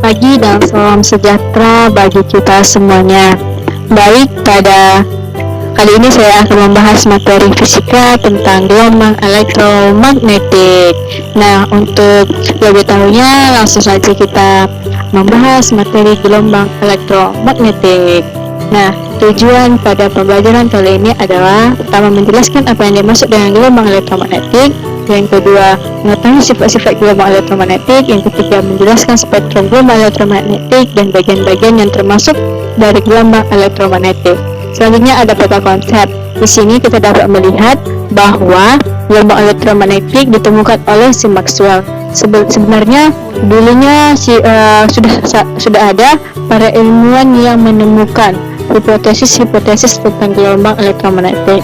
pagi dan salam sejahtera bagi kita semuanya. Baik, pada kali ini saya akan membahas materi fisika tentang gelombang elektromagnetik. Nah, untuk lebih tahunya langsung saja kita membahas materi gelombang elektromagnetik. Nah, tujuan pada pembelajaran kali ini adalah pertama menjelaskan apa yang dimaksud dengan gelombang elektromagnetik, yang kedua mengetahui sifat-sifat gelombang elektromagnetik, yang ketiga menjelaskan spektrum gelombang elektromagnetik dan bagian-bagian yang termasuk dari gelombang elektromagnetik. Selanjutnya ada peta konsep. Di sini kita dapat melihat bahwa gelombang elektromagnetik ditemukan oleh si Maxwell. Sebenarnya dulunya sudah ada para ilmuwan yang menemukan hipotesis tentang gelombang elektromagnetik.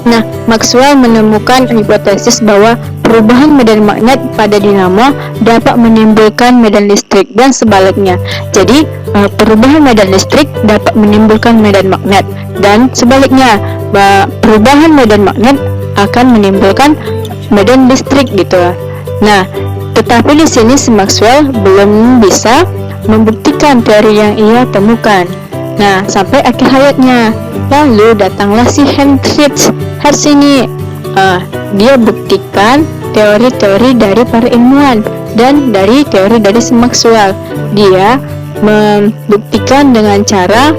Nah, Maxwell menemukan hipotesis bahwa perubahan medan magnet pada dinamo dapat menimbulkan medan listrik dan sebaliknya. Jadi, perubahan medan listrik dapat menimbulkan medan magnet dan sebaliknya, perubahan medan magnet akan menimbulkan medan listrik gitu. Nah, tetapi di sini si Maxwell belum bisa membuktikan teori yang ia temukan. Nah, sampai akhir hayatnya, lalu datanglah si Heinrich Hertz ini. Dia buktikan teori-teori dari para ilmuwan dan dari teori dari si Maxwell. Dia membuktikan dengan cara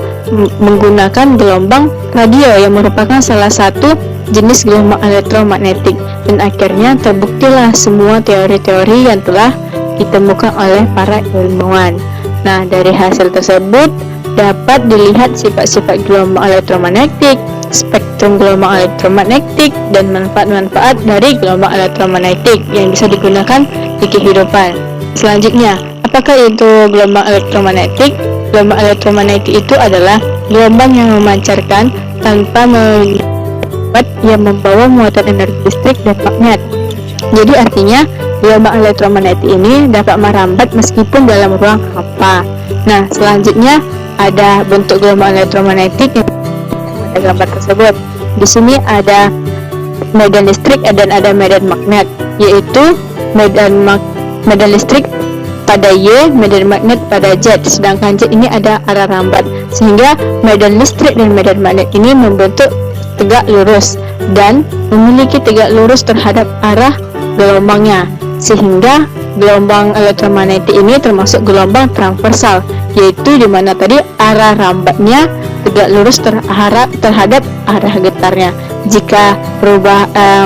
menggunakan gelombang radio yang merupakan salah satu jenis gelombang elektromagnetik, dan akhirnya terbuktilah semua teori-teori yang telah ditemukan oleh para ilmuwan. Nah, dari hasil tersebut dapat dilihat sifat-sifat gelombang elektromagnetik, spektrum gelombang elektromagnetik, dan manfaat-manfaat dari gelombang elektromagnetik yang bisa digunakan di kehidupan. Selanjutnya, apakah itu gelombang elektromagnetik? Gelombang elektromagnetik itu adalah gelombang yang memancarkan tanpa membuat yang membawa muatan energi listrik dan magnet. Jadi artinya gelombang elektromagnetik ini dapat merambat meskipun dalam ruang hampa. Nah, selanjutnya ada bentuk gelombang elektromagnetik yang ada gambar tersebut. Di sini ada medan listrik dan ada medan magnet, yaitu medan listrik pada Y, medan magnet pada Z, sedangkan Z ini ada arah rambat, sehingga medan listrik dan medan magnet ini membentuk tegak lurus dan memiliki tegak lurus terhadap arah gelombangnya, sehingga gelombang elektromagnetik ini termasuk gelombang transversal, yaitu di mana tadi arah rambatnya tegak lurus terhadap arah getarnya. Jika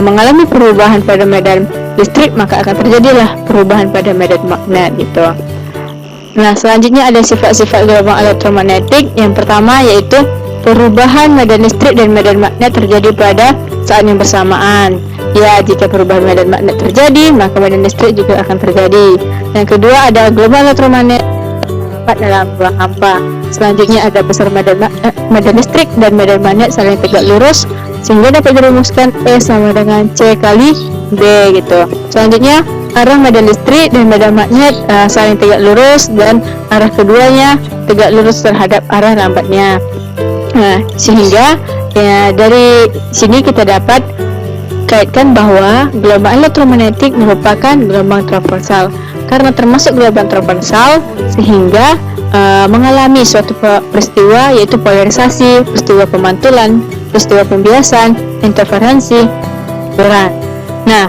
mengalami perubahan pada medan listrik, maka akan terjadilah perubahan pada medan magnet gitu. Nah, selanjutnya ada sifat-sifat gelombang elektromagnetik. Yang pertama yaitu perubahan medan listrik dan medan magnet terjadi pada saat yang bersamaan. Ya, jika perubahan medan magnet terjadi, maka medan listrik juga akan terjadi. Yang kedua ada gelombang elektromagnetik dalam ruang hampa. Selanjutnya ada besar medan listrik dan medan magnet saling tegak lurus, sehingga dapat dirumuskan E sama dengan C kali B gitu. Selanjutnya arah medan listrik dan medan magnet saling tegak lurus dan arah keduanya tegak lurus terhadap arah rambatnya. Nah, sehingga ya, dari sini kita dapat kaitkan bahwa gelombang elektromagnetik merupakan gelombang transversal. Karena termasuk gelombang transversal, sehingga mengalami suatu peristiwa, yaitu polarisasi, peristiwa pemantulan, peristiwa pembiasan, interferensi, berat. Nah,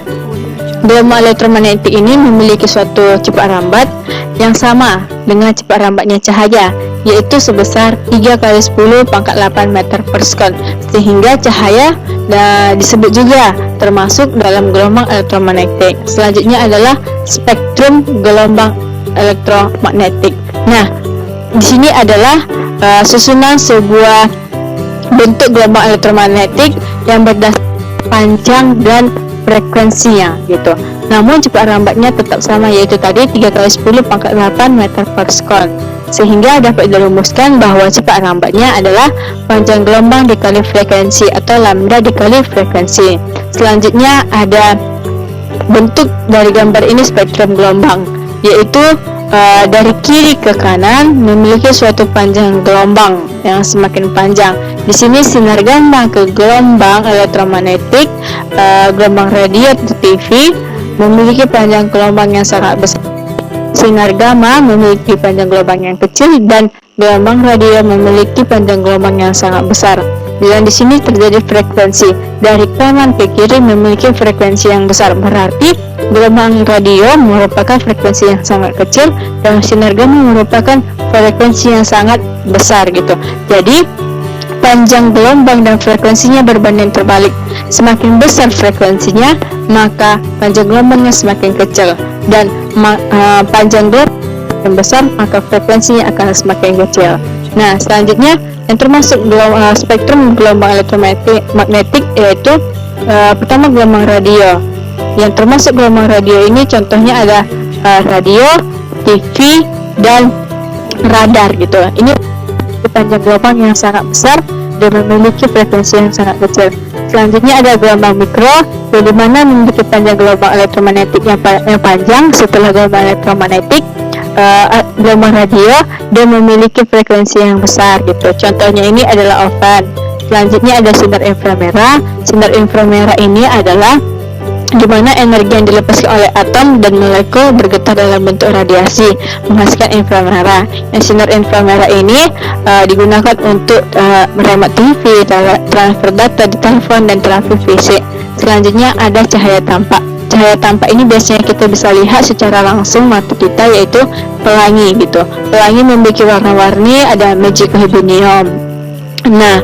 gelombang elektromagnetik ini memiliki suatu cepat rambat yang sama dengan cepat rambatnya cahaya, yaitu sebesar 3 kali 10 pangkat 8 meter per sekon, sehingga cahaya disebut juga termasuk dalam gelombang elektromagnetik. Selanjutnya adalah spektrum gelombang elektromagnetik. Nah, di sini adalah susunan sebuah bentuk gelombang elektromagnetik yang berdasarkan panjang dan frekuensinya gitu. Namun cepat rambatnya tetap sama, yaitu tadi 3 kali 10 pangkat 8 meter per sekon. Sehingga dapat dirumuskan bahwa cepat rambatnya adalah panjang gelombang dikali frekuensi atau lambda dikali frekuensi. Selanjutnya ada bentuk dari gambar ini spektrum gelombang, yaitu dari kiri ke kanan memiliki suatu panjang gelombang yang semakin panjang. Di sini sinar gambang ke gelombang elektromagnetik, gelombang radio atau TV memiliki panjang gelombang yang sangat besar. sinar gamma memiliki panjang gelombang yang kecil dan gelombang radio memiliki panjang gelombang yang sangat besar. Dan di sini terjadi frekuensi dari kanan ke kiri memiliki frekuensi yang besar, berarti gelombang radio merupakan frekuensi yang sangat kecil dan sinar gamma merupakan frekuensi yang sangat besar gitu. Jadi panjang gelombang dan frekuensinya berbanding terbalik. Semakin besar frekuensinya, maka panjang gelombangnya semakin kecil, dan panjang gelombang yang besar, maka frekuensinya akan semakin kecil. Nah, selanjutnya yang termasuk spektrum gelombang elektromagnetik yaitu pertama gelombang radio. Yang termasuk gelombang radio ini contohnya ada radio, TV, dan radar gitu. Ini panjang gelombang yang sangat besar dan memiliki frekuensi yang sangat kecil. Selanjutnya ada gelombang mikro, di mana memiliki panjang gelombang elektromagnetik yang panjang setelah gelombang elektromagnetik, gelombang radio, dan memiliki frekuensi yang besar gitu. Contohnya ini adalah oven. Selanjutnya ada sinar inframerah. Sinar inframerah ini adalah di mana energi yang dilepaskan oleh atom dan molekul bergetar dalam bentuk radiasi menghasilkan inframerah. Sinar inframerah ini digunakan untuk meremote TV, transfer data di telepon, dan transfer fisik. Selanjutnya ada cahaya tampak. Cahaya tampak ini biasanya kita bisa lihat secara langsung mata kita, yaitu pelangi gitu. Pelangi memiliki warna-warni, ada magical hibinium. Nah,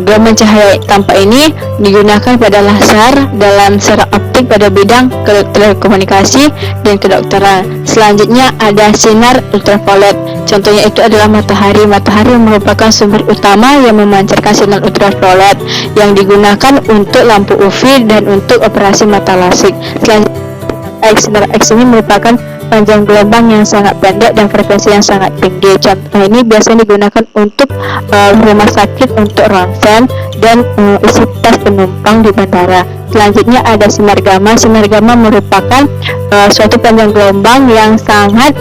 gelombang cahaya tampak ini digunakan pada laser dalam serat optik pada bidang telekomunikasi dan kedokteran. Selanjutnya ada sinar ultraviolet. Contohnya itu adalah matahari. Matahari merupakan sumber utama yang memancarkan sinar ultraviolet yang digunakan untuk lampu UV dan untuk operasi mata lasik. Selanjutnya sinar X ini merupakan panjang gelombang yang sangat pendek dan frekuensi yang sangat tinggi. Contoh ini biasanya digunakan untuk rumah sakit, untuk ronsen, dan isi tas penumpang di bandara. Selanjutnya ada sinar gamma. Sinar gamma merupakan suatu panjang gelombang yang sangat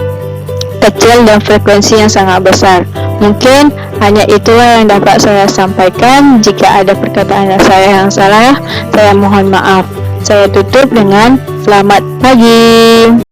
kecil dan frekuensi yang sangat besar. Mungkin hanya itulah yang dapat saya sampaikan. Jika ada perkataan saya yang salah, saya mohon maaf. Saya tutup dengan selamat pagi.